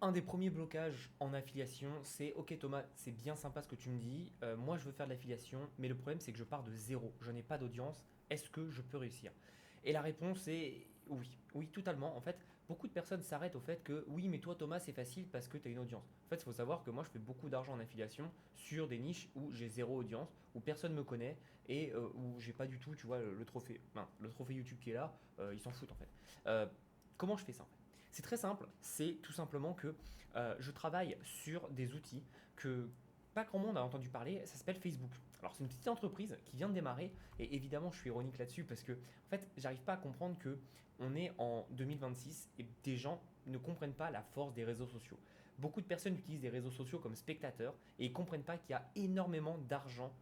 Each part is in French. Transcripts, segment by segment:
Un des premiers blocages en affiliation, c'est ok Thomas, c'est bien sympa ce que tu me dis, moi je veux faire de l'affiliation, mais le problème c'est que je pars de zéro, je n'ai pas d'audience, est-ce que je peux réussir? Et la réponse est oui, oui totalement. En fait, beaucoup de personnes s'arrêtent au fait que oui, mais toi Thomas c'est facile parce que tu as une audience. En fait, il faut savoir que moi je fais beaucoup d'argent en affiliation sur des niches où j'ai zéro audience, où personne me connaît et où j'ai pas du tout, tu vois, le trophée, ben, le trophée YouTube qui est là, ils s'en foutent en fait. Euh, Comment je fais ça en fait? C'est très simple, c'est tout simplement que je travaille sur des outils que pas grand monde a entendu parler, ça s'appelle Facebook. Alors c'est une petite entreprise qui vient de démarrer et évidemment je suis ironique là-dessus parce que en fait j'arrive pas à comprendre que on est en 2026 et des gens ne comprennent pas la force des réseaux sociaux. Beaucoup de personnes utilisent des réseaux sociaux comme spectateurs et ils comprennent pas qu'il y a énormément d'argent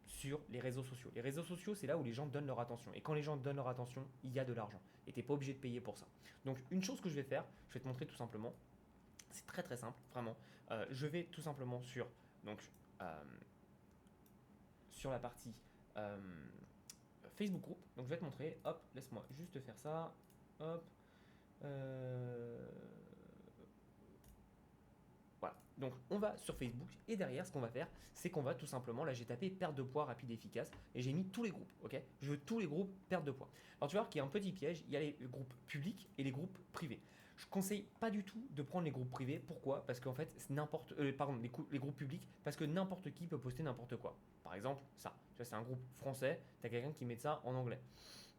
sur les réseaux sociaux. Les réseaux sociaux, c'est là où les gens donnent leur attention. Et quand les gens donnent leur attention, il y a de l'argent. Et tu n'es pas obligé de payer pour ça. Donc une chose que je vais faire, je vais te montrer tout simplement. C'est très très simple, vraiment. Je vais tout simplement donc, euh, sur la partie euh, Facebook Group. Donc je vais te montrer. Hop, laisse-moi juste faire ça. Hop. Euh, Voilà. Donc on va sur Facebook et derrière ce qu'on va faire, c'est qu'on va tout simplement, là j'ai tapé perte de poids rapide et efficace et j'ai mis tous les groupes, ok? Je veux tous les groupes perte de poids. Alors tu vas voir qu'il y a un petit piège, il y a les groupes publics et les groupes privés. Je conseille pas du tout de prendre les groupes privés. Pourquoi? Parce qu'en fait, pardon, les groupes publics, parce que n'importe qui peut poster n'importe quoi. Par exemple, ça. Tu vois, c'est un groupe français, tu as quelqu'un qui met ça en anglais.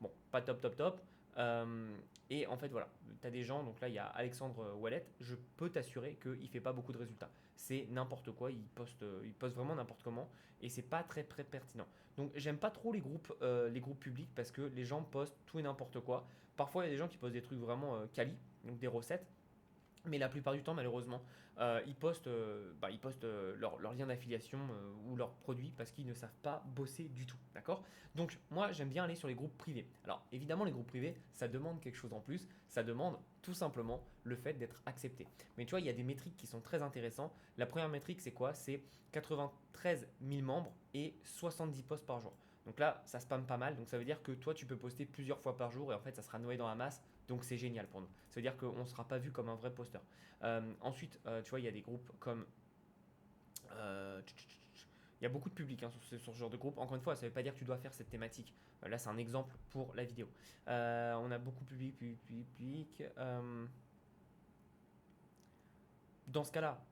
Bon, pas top, top, top. Euh, et en fait, voilà, tu as des gens, donc là, il y a Alexandre Wallet, je peux t'assurer qu'il ne fait pas beaucoup de résultats. C'est n'importe quoi, il poste vraiment n'importe comment, et c'est pas très, très pertinent. Donc, j'aime pas trop les groupes publics parce que les gens postent tout et n'importe quoi. Parfois, il y a des gens qui postent des trucs vraiment quali, donc des recettes, mais la plupart du temps, malheureusement, ils postent leur lien d'affiliation ou leurs produits parce qu'ils ne savent pas bosser du tout. D'accord? Donc, moi, j'aime bien aller sur les groupes privés. Alors, évidemment, les groupes privés, ça demande quelque chose en plus. Ça demande tout simplement le fait d'être accepté. Mais tu vois, il y a des métriques qui sont très intéressantes. La première métrique, c'est quoi? C'est 93 000 membres et 70 posts par jour. Donc là, ça spamme pas mal. Donc ça veut dire que toi, tu peux poster plusieurs fois par jour et en fait, ça sera noyé dans la masse. Donc c'est génial pour nous. Ça veut dire qu'on ne sera pas vu comme un vrai posteur. Ensuite, tu vois, il y a des groupes comme... il y a beaucoup de public hein, sur ce genre de groupe. Encore une fois, ça ne veut pas dire que tu dois faire cette thématique. Là, c'est un exemple pour la vidéo. On a beaucoup de public, public. Dans ce cas-là,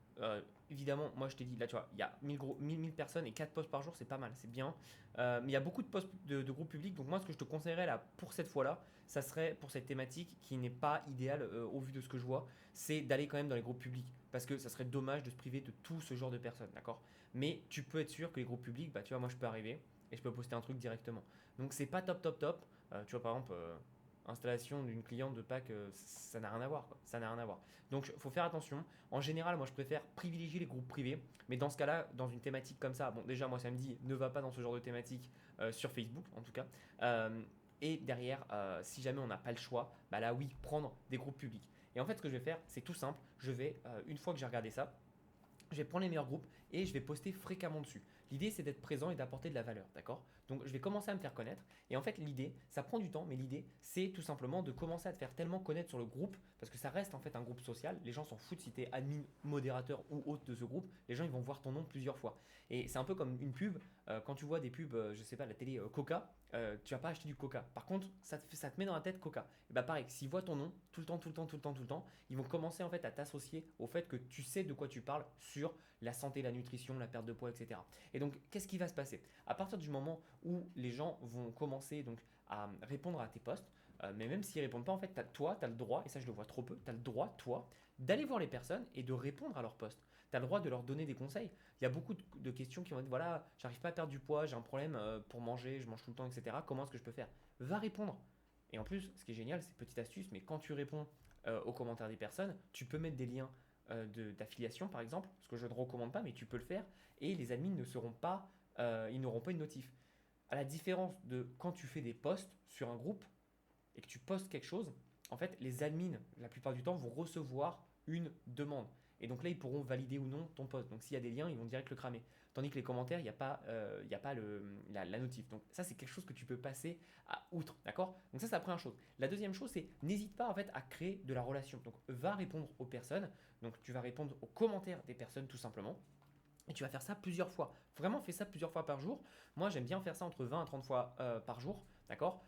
évidemment, moi je t'ai dit, là tu vois, il y a 1000 personnes et 4 posts par jour, c'est pas mal, c'est bien. Mais il y a beaucoup de posts de groupes publics, donc moi ce que je te conseillerais là pour cette fois-là, ça serait pour cette thématique qui n'est pas idéale au vu de ce que je vois, c'est d'aller quand même dans les groupes publics. Parce que ça serait dommage de se priver de tout ce genre de personnes, d'accord? Mais tu peux être sûr que les groupes publics, bah tu vois, moi je peux arriver et je peux poster un truc directement. Donc c'est pas top top top. Tu vois par exemple, installation d'une cliente de pack, ça n'a rien à voir, quoi. Ça n'a rien à voir. Donc il faut faire attention. En général, moi je préfère privilégier les groupes privés, mais dans ce cas-là, dans une thématique comme ça, bon déjà moi ça me dit ne va pas dans ce genre de thématique sur Facebook en tout cas. Euh, et derrière, si jamais on n'a pas le choix, bah là oui, prendre des groupes publics. Et en fait ce que je vais faire, c'est tout simple, je vais, une fois que j'ai regardé ça, je vais prendre les meilleurs groupes et je vais poster fréquemment dessus. L'idée, c'est d'être présent et d'apporter de la valeur, d'accord? Donc, je vais commencer à me faire connaître. Et en fait, l'idée, ça prend du temps, mais l'idée, c'est tout simplement de commencer à te faire tellement connaître sur le groupe, parce que ça reste en fait un groupe social. Les gens s'en foutent si tu es admin, modérateur ou hôte de ce groupe. Les gens, ils vont voir ton nom plusieurs fois. Et c'est un peu comme une pub. Quand tu vois des pubs, je sais pas, la télé Coca, tu vas pas acheter du Coca. Par contre, ça te met dans la tête Coca. Et bah pareil, s'ils voient ton nom tout le temps, tout le temps, tout le temps, tout le temps, ils vont commencer en fait à t'associer au fait que tu sais de quoi tu parles sur la santé, la nutrition, la perte de poids, etc. Et donc, qu'est-ce qui va se passer? À partir du moment où les gens vont commencer donc à répondre à tes posts, mais même s'ils répondent pas, en fait, toi, tu as le droit, et ça je le vois trop peu, tu as le droit, toi, d'aller voir les personnes et de répondre à leurs posts. Tu as le droit de leur donner des conseils. Il y a beaucoup de questions qui vont être, voilà, j'arrive pas à perdre du poids, j'ai un problème pour manger, je mange tout le temps, etc. Comment est-ce que je peux faire? Va répondre. Et en plus, ce qui est génial, c'est petite astuce, mais quand tu réponds aux commentaires des personnes, tu peux mettre des liens d'affiliation par exemple, ce que je ne recommande pas, mais tu peux le faire, et les admins ne seront pas, ils n'auront pas une notif. À la différence de quand tu fais des posts sur un groupe et que tu postes quelque chose, en fait, les admins, la plupart du temps, vont recevoir une demande. Et donc là, ils pourront valider ou non ton post. Donc s'il y a des liens, ils vont direct le cramer. Tandis que les commentaires, il y a pas la notif. Donc ça, c'est quelque chose que tu peux passer à outre, d'accord? Donc ça, c'est la première chose. La deuxième chose, c'est n'hésite pas en fait à créer de la relation. Donc va répondre aux personnes. Donc tu vas répondre aux commentaires des personnes tout simplement. Et tu vas faire ça plusieurs fois. Vraiment, fais ça plusieurs fois par jour. Moi, j'aime bien faire ça entre 20 à 30 fois par jour, d'accord?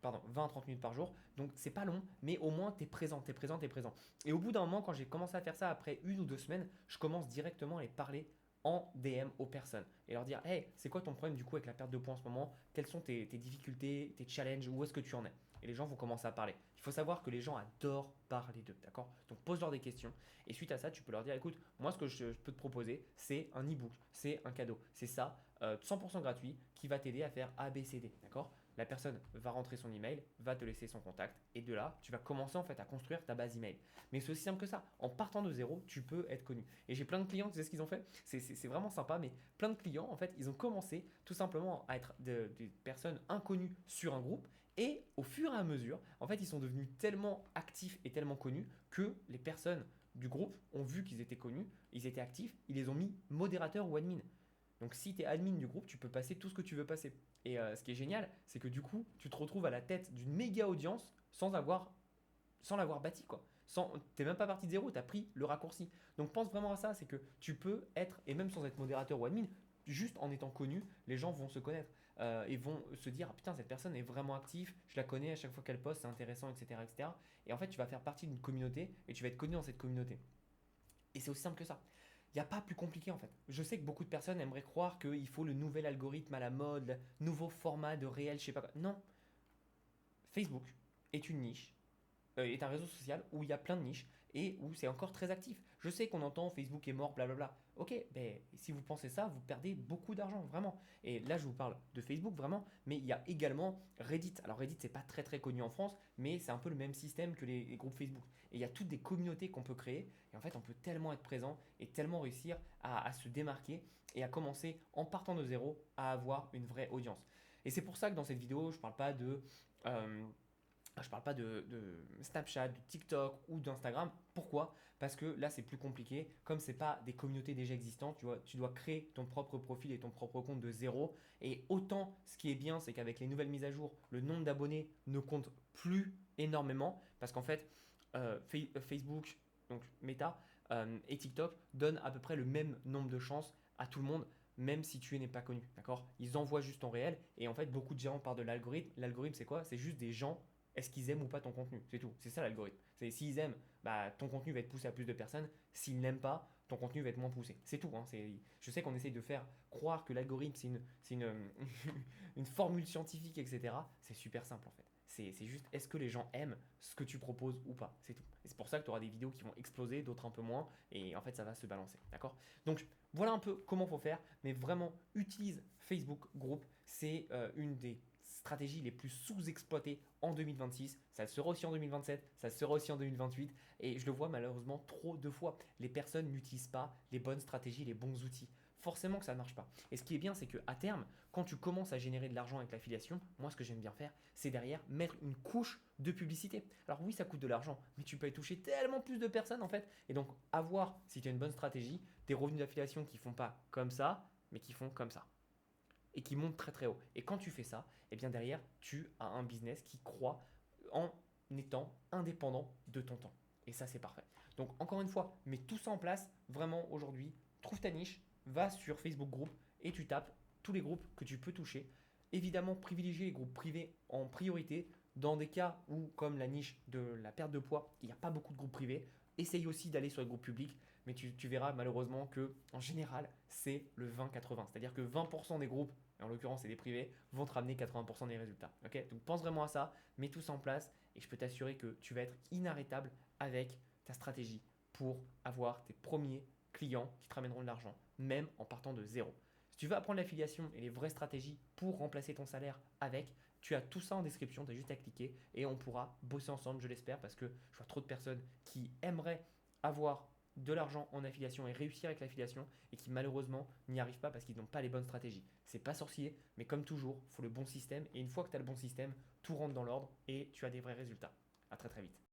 Pardon, 20 à 30 minutes par jour. Donc, c'est pas long, mais au moins, tu es présent, tu es présent, tu es présent. Et au bout d'un moment, quand j'ai commencé à faire ça après 1 ou 2 semaines, je commence directement à les parler en DM aux personnes et leur dire: Hey, c'est quoi ton problème du coup avec la perte de poids en ce moment? Quelles sont tes difficultés, tes challenges? Où est-ce que tu en es? Et les gens vont commencer à parler. Il faut savoir que les gens adorent parler d'eux, d'accord? Donc pose-leur des questions et suite à ça, tu peux leur dire: écoute, moi ce que je peux te proposer, c'est un e-book, c'est un cadeau, c'est ça, 100% gratuit qui va t'aider à faire A, B, C, D, d'accord? La personne va rentrer son email, va te laisser son contact et de là, tu vas commencer en fait à construire ta base email. Mais c'est aussi simple que ça. En partant de zéro, tu peux être connu. Et j'ai plein de clients, tu sais ce qu'ils ont fait? C'est vraiment sympa, mais plein de clients, en fait, ils ont commencé tout simplement à être des personnes inconnues sur un groupe. Et au fur et à mesure, en fait, ils sont devenus tellement actifs et tellement connus que les personnes du groupe ont vu qu'ils étaient connus, ils étaient actifs, ils les ont mis modérateurs ou admin. Donc si tu es admin du groupe, tu peux passer tout ce que tu veux passer. Et ce qui est génial, c'est que du coup, tu te retrouves à la tête d'une méga audience sans l'avoir bâti quoi. T'es même pas parti de zéro, tu as pris le raccourci. Donc pense vraiment à ça, c'est que tu peux être, et même sans être modérateur ou admin, juste en étant connu, les gens vont se connaître et vont se dire: ah, putain, cette personne est vraiment active, je la connais, à chaque fois qu'elle poste, c'est intéressant, etc., etc. Et en fait, tu vas faire partie d'une communauté et tu vas être connu dans cette communauté. Et c'est aussi simple que ça. Il n'y a pas plus compliqué en fait. Je sais que beaucoup de personnes aimeraient croire qu'il faut le nouvel algorithme à la mode, le nouveau format de réel, je sais pas quoi. Non, Facebook est une niche, est un réseau social où il y a plein de niches et où c'est encore très actif. Je sais qu'on entend Facebook est mort, blablabla. Ok, ben, si vous pensez ça, vous perdez beaucoup d'argent, vraiment. Et là, je vous parle de Facebook, vraiment, mais il y a également Reddit. Alors Reddit, c'est pas très très connu en France, mais c'est un peu le même système que les groupes Facebook. Et il y a toutes des communautés qu'on peut créer. Et en fait, on peut tellement être présent et tellement réussir à se démarquer et à commencer en partant de zéro à avoir une vraie audience. Et c'est pour ça que dans cette vidéo, je ne parle pas de... je parle pas de Snapchat, de TikTok ou d'Instagram. Pourquoi? Parce que là, c'est plus compliqué. Comme ce n'est pas des communautés déjà existantes, tu dois créer ton propre profil et ton propre compte de zéro. Et autant, ce qui est bien, c'est qu'avec les nouvelles mises à jour, le nombre d'abonnés ne compte plus énormément. Parce qu'en fait, Facebook, donc Meta, et TikTok donnent à peu près le même nombre de chances à tout le monde, même si tu n'es pas connu. D'accord? Ils envoient juste ton réel. Et en fait, beaucoup de gens parlent de l'algorithme. L'algorithme, c'est quoi? C'est juste des gens, est-ce qu'ils aiment ou pas ton contenu? C'est tout. C'est ça l'algorithme. C'est s'ils aiment, bah, ton contenu va être poussé à plus de personnes. S'ils n'aiment pas, ton contenu va être moins poussé. C'est tout. Hein. Je sais qu'on essaye de faire croire que l'algorithme, c'est une, une formule scientifique, etc. C'est super simple en fait. C'est juste, est-ce que les gens aiment ce que tu proposes ou pas? C'est tout. Et c'est pour ça que tu auras des vidéos qui vont exploser, d'autres un peu moins. Et en fait, ça va se balancer. D'accord? Donc, voilà un peu comment il faut faire. Mais vraiment, utilise Facebook Group. C'est une des stratégies les plus sous-exploitées en 2026. Ça le sera aussi en 2027, ça le sera aussi en 2028. Et je le vois malheureusement trop de fois. Les personnes n'utilisent pas les bonnes stratégies, les bons outils. Forcément que ça ne marche pas. Et ce qui est bien, c'est qu'à terme, quand tu commences à générer de l'argent avec l'affiliation, moi ce que j'aime bien faire, c'est derrière mettre une couche de publicité. Alors oui, ça coûte de l'argent, mais tu peux y toucher tellement plus de personnes en fait. Et donc avoir, si tu as une bonne stratégie, des revenus d'affiliation qui font pas comme ça, mais qui font comme ça et qui monte très très haut. Et quand tu fais ça, et bien derrière, tu as un business qui croît en étant indépendant de ton temps. Et ça, c'est parfait. Donc encore une fois, mets tout ça en place vraiment aujourd'hui. Trouve ta niche, va sur Facebook Group et tu tapes tous les groupes que tu peux toucher. Évidemment, privilégier les groupes privés en priorité. Dans des cas où, comme la niche de la perte de poids, il n'y a pas beaucoup de groupes privés, essaye aussi d'aller sur les groupes publics, mais tu verras malheureusement que en général, c'est le 20-80. C'est-à-dire que 20% des groupes, et en l'occurrence c'est des privés, vont te ramener 80% des résultats. Ok, donc pense vraiment à ça, mets tout ça en place et je peux t'assurer que tu vas être inarrêtable avec ta stratégie pour avoir tes premiers clients qui te ramèneront de l'argent, même en partant de zéro. Si tu veux apprendre l'affiliation et les vraies stratégies pour remplacer ton salaire avec, tu as tout ça en description, tu as juste à cliquer et on pourra bosser ensemble, je l'espère, parce que je vois trop de personnes qui aimeraient avoir de l'argent en affiliation et réussir avec l'affiliation et qui malheureusement n'y arrivent pas parce qu'ils n'ont pas les bonnes stratégies. C'est pas sorcier, mais comme toujours, il faut le bon système et une fois que tu as le bon système, tout rentre dans l'ordre et tu as des vrais résultats. À très très vite.